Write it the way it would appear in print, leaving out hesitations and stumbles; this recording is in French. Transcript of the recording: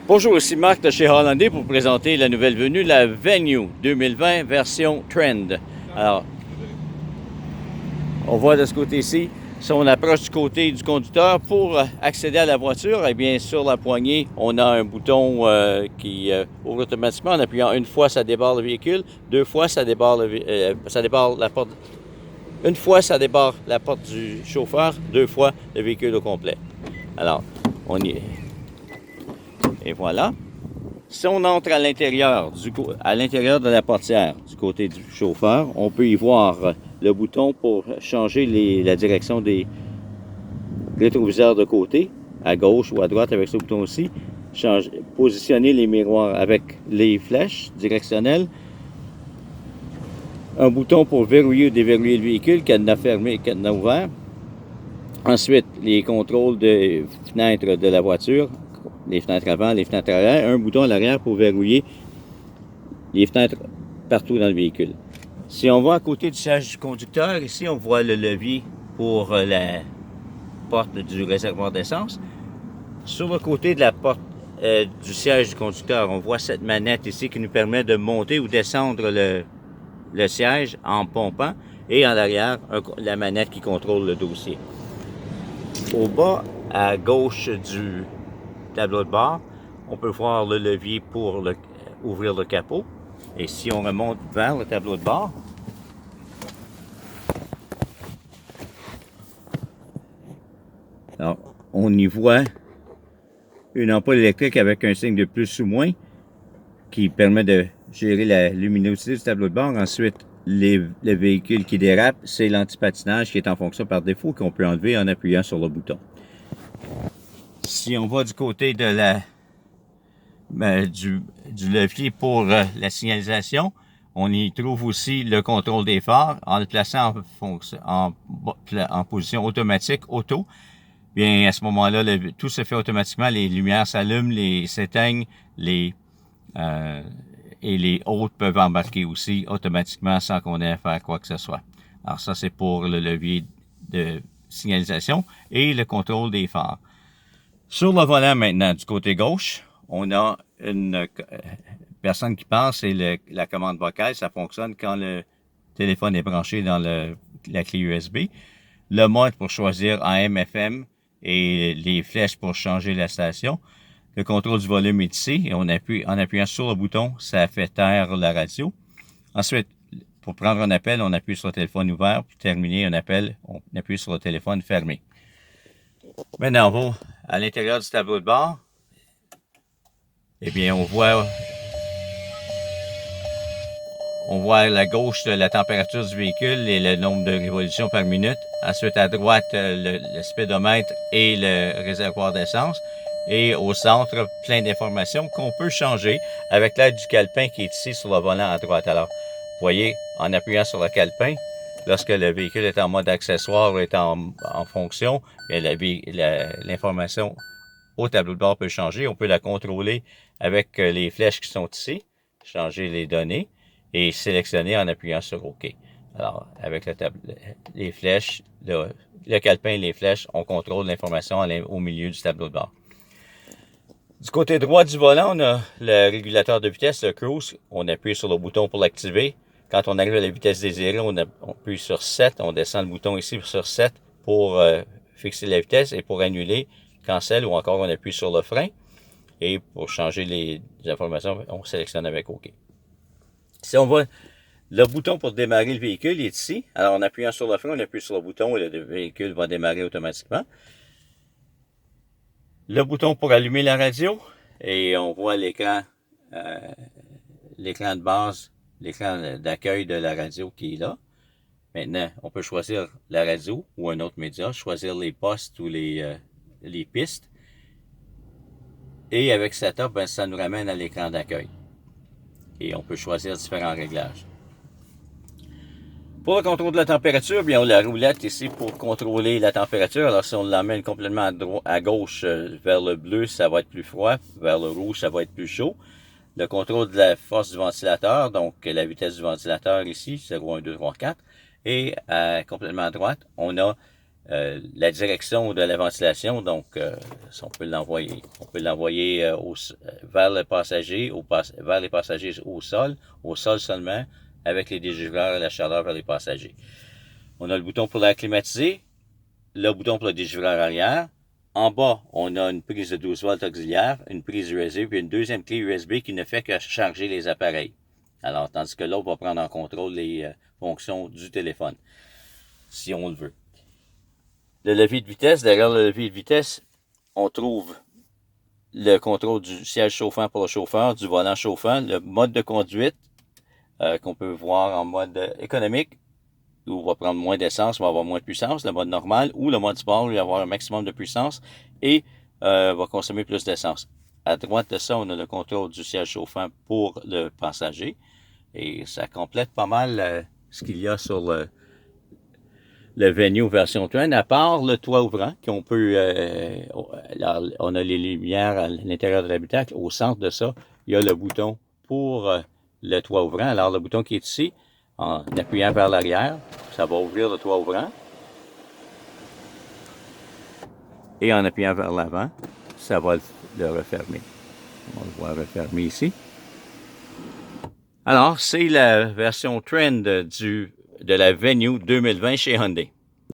Bonjour, ici Marc de chez Hollandais pour présenter la nouvelle venue, la Venue 2020 version Trend. Alors, on voit de ce côté-ci, si on approche du côté du conducteur, pour accéder à la voiture, eh bien, sur la poignée, on a un bouton qui ouvre automatiquement. En appuyant une fois, ça débarre le véhicule. Deux fois, ça débarre, ça débarre la porte. Une fois, ça débarre la porte du chauffeur. Deux fois, le véhicule au complet. Alors, on y est. Et voilà. Si on entre à l'intérieur de la portière du côté du chauffeur, on peut y voir le bouton pour changer la direction des rétroviseurs de côté, à gauche ou à droite avec ce bouton aussi. Positionner les miroirs avec les flèches directionnelles. Un bouton pour verrouiller ou déverrouiller le véhicule, cadenas fermé, cadenas ouvert. Ensuite, les contrôles de fenêtres de la voiture, les fenêtres avant, les fenêtres arrière, un bouton à l'arrière pour verrouiller les fenêtres partout dans le véhicule. Si on va à côté du siège du conducteur, ici on voit le levier pour la porte du réservoir d'essence. Sur le côté de la porte du siège du conducteur, on voit cette manette ici qui nous permet de monter ou descendre le siège en pompant, et en arrière, la manette qui contrôle le dossier. Au bas, à gauche du tableau de bord, on peut voir le levier pour ouvrir le capot. Et si on remonte vers le tableau de bord, alors, on y voit une ampoule électrique avec un signe de plus ou moins qui permet de gérer la luminosité du tableau de bord. Ensuite, le véhicule qui dérape, c'est l'antipatinage qui est en fonction par défaut qu'on peut enlever en appuyant sur le bouton. Si on va du côté de du levier pour la signalisation, on y trouve aussi le contrôle des phares en le plaçant en position automatique, auto. Bien, à ce moment-là, tout se fait automatiquement. Les lumières s'allument, s'éteignent, et les autres peuvent embarquer aussi automatiquement sans qu'on ait à faire quoi que ce soit. Alors ça, c'est pour le levier de signalisation et le contrôle des phares. Sur le volant maintenant, du côté gauche, on a une personne qui parle, c'est la commande vocale. Ça fonctionne quand le téléphone est branché dans la clé USB. Le mode pour choisir AM, FM et les flèches pour changer la station. Le contrôle du volume est ici et en appuyant sur le bouton, ça fait taire la radio. Ensuite, pour prendre un appel, on appuie sur le téléphone ouvert. Pour terminer un appel, on appuie sur le téléphone fermé. Maintenant, on va à l'intérieur du tableau de bord. Eh bien, on voit à la gauche la température du véhicule et le nombre de révolutions par minute. Ensuite, à droite, le speedomètre et le réservoir d'essence. Et au centre, plein d'informations qu'on peut changer avec l'aide du calepin qui est ici sur le volant à droite. Alors, vous voyez, en appuyant sur le calepin, lorsque le véhicule est en mode accessoire ou est en fonction, l'information au tableau de bord peut changer. On peut la contrôler avec les flèches qui sont ici, changer les données et sélectionner en appuyant sur OK. Alors, avec les flèches, le calepin et les flèches, on contrôle l'information au milieu du tableau de bord. Du côté droit du volant, on a le régulateur de vitesse, le cruise. On appuie sur le bouton pour l'activer. Quand on arrive à la vitesse désirée, on appuie sur 7. On descend le bouton ici sur 7 pour fixer la vitesse et pour annuler, cancel ou encore on appuie sur le frein. Et pour changer les informations, on sélectionne avec OK. Si on voit le bouton pour démarrer le véhicule, il est ici. Alors en appuyant sur le frein, on appuie sur le bouton et le véhicule va démarrer automatiquement. Le bouton pour allumer la radio et on voit l'écran de base, l'écran d'accueil de la radio qui est là. Maintenant, on peut choisir la radio ou un autre média, choisir les postes ou les pistes. Et avec Setup, ça nous ramène à l'écran d'accueil. Et on peut choisir différents réglages. Pour le contrôle de la température, bien, on a la roulette ici pour contrôler la température. Alors, si on l'emmène complètement à gauche vers le bleu, ça va être plus froid. Vers le rouge, ça va être plus chaud. Le contrôle de la force du ventilateur, donc la vitesse du ventilateur ici, 0, 1, 2, 3, 4. Et complètement à droite, on a la direction de la ventilation, donc on peut l'envoyer. On peut l'envoyer vers le passager, vers les passagers au sol seulement, avec les dégivreurs et la chaleur vers les passagers. On a le bouton pour l'air climatisé, le bouton pour le dégivreur arrière. En bas, on a une prise de 12 volts auxiliaire, une prise USB, puis une deuxième clé USB qui ne fait que charger les appareils. Alors, tandis que l'autre va prendre en contrôle les fonctions du téléphone, si on le veut. Le levier de vitesse, derrière le levier de vitesse, on trouve le contrôle du siège chauffant pour le chauffeur, du volant chauffant, le mode de conduite qu'on peut voir en mode économique, où on va prendre moins d'essence, on va avoir moins de puissance, le mode normal, ou le mode sport, il va avoir un maximum de puissance et va consommer plus d'essence. À droite de ça, on a le contrôle du siège chauffant pour le passager et ça complète pas mal ce qu'il y a sur le Venue version Trend, à part le toit ouvrant, qu'on peut, on a les lumières à l'intérieur de l'habitacle. Au centre de ça, il y a le bouton pour le toit ouvrant. Alors, le bouton qui est ici, en appuyant vers l'arrière, ça va ouvrir le toit ouvrant. Et en appuyant vers l'avant, ça va le refermer. On le voit refermer ici. Alors, c'est la version Trend de la Venue 2020 chez Hyundai.